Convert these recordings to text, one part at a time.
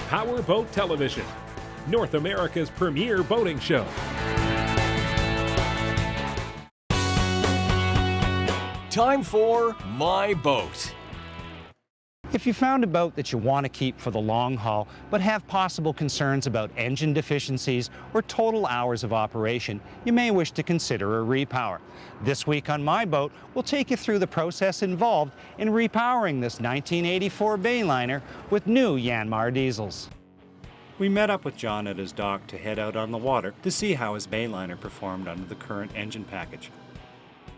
PowerBoat Television, North America's premier boating show. Time for My Boat. If you found a boat that you want to keep for the long haul, but have possible concerns about engine deficiencies or total hours of operation, you may wish to consider a repower. This week on My Boat, we'll take you through the process involved in repowering this 1984 Bayliner with new Yanmar diesels. We met up with John at his dock to head out on the water to see how his Bayliner performed under the current engine package.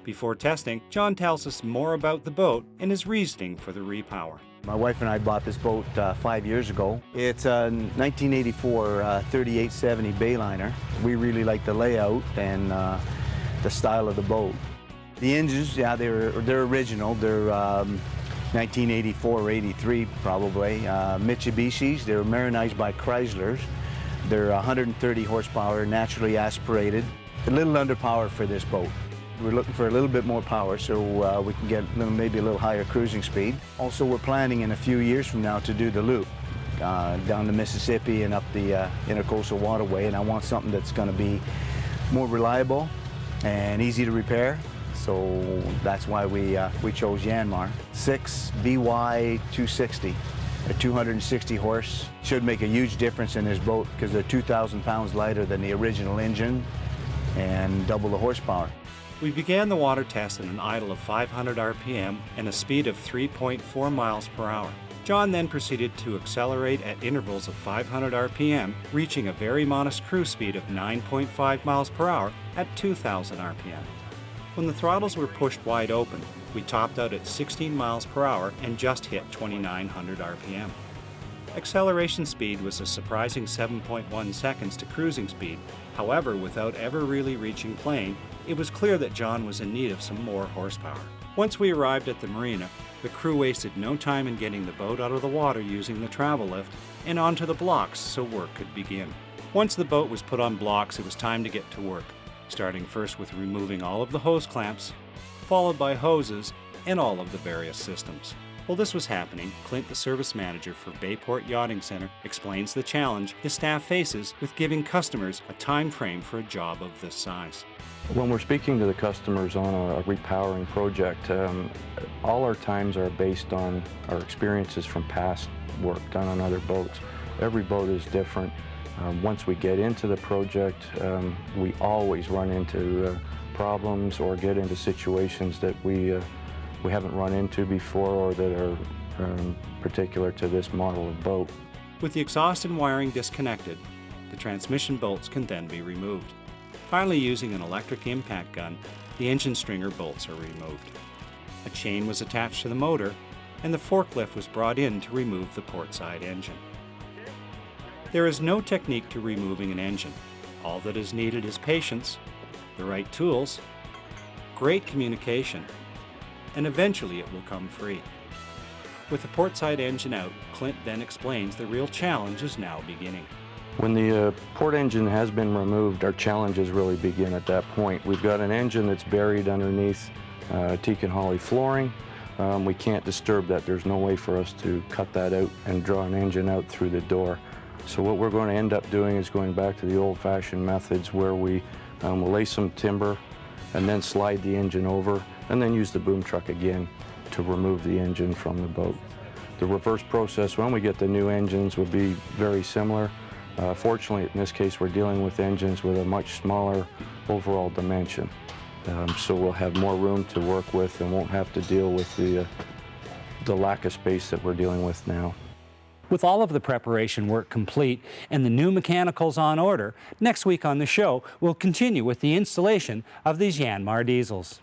Before testing, John tells us more about the boat and his reasoning for the repower. My wife and I bought this boat 5 years ago. It's a 1984 3870 Bayliner. We really like the layout and the style of the boat. The engines, yeah, they're original. They're 1984 or 83 probably. Mitsubishis. They're marinized by Chryslers. They're 130 horsepower, naturally aspirated. A little underpowered for this boat. We're looking for a little bit more power so we can get maybe a little higher cruising speed. Also, we're planning in a few years from now to do the loop down the Mississippi and up the Intercoastal Waterway, and I want something that's going to be more reliable and easy to repair. So that's why we chose Yanmar. 6 BY 260, a 260 horse. Should make a huge difference in this boat because they're 2,000 pounds lighter than the original engine and double the horsepower. We began the water test at an idle of 500 RPM and a speed of 3.4 miles per hour. John then proceeded to accelerate at intervals of 500 RPM, reaching a very modest cruise speed of 9.5 miles per hour at 2,000 RPM. When the throttles were pushed wide open, we topped out at 16 miles per hour and just hit 2,900 RPM. Acceleration speed was a surprising 7.1 seconds to cruising speed. However, without ever really reaching plane, it was clear that John was in need of some more horsepower. Once we arrived at the marina, the crew wasted no time in getting the boat out of the water using the travel lift and onto the blocks so work could begin. Once the boat was put on blocks, it was time to get to work, starting first with removing all of the hose clamps, followed by hoses and all of the various systems. While this was happening, Clint, the service manager for Bayport Yachting Center, explains the challenge his staff faces with giving customers a time frame for a job of this size. When we're speaking to the customers on a repowering project, all our times are based on our experiences from past work done on other boats. Every boat is different. Once we get into the project, we always run into problems or get into situations that we haven't run into before or that are particular to this model of boat. With the exhaust and wiring disconnected, the transmission bolts can then be removed. Finally, using an electric impact gun, the engine stringer bolts are removed. A chain was attached to the motor, and the forklift was brought in to remove the portside engine. There is no technique to removing an engine. All that is needed is patience, the right tools, great communication, and eventually it will come free. With the portside engine out, Clint then explains the real challenge is now beginning. When the port engine has been removed, our challenges really begin at that point. We've got an engine that's buried underneath teak and holly flooring. We can't disturb that. There's no way for us to cut that out and draw an engine out through the door. So what we're going to end up doing is going back to the old-fashioned methods where we will lay some timber and then slide the engine over and then use the boom truck again to remove the engine from the boat. The reverse process when we get the new engines will be very similar. Fortunately, in this case, we're dealing with engines with a much smaller overall dimension. So we'll have more room to work with and won't have to deal with the lack of space that we're dealing with now. With all of the preparation work complete and the new mechanicals on order, next week on the show, we'll continue with the installation of these Yanmar diesels.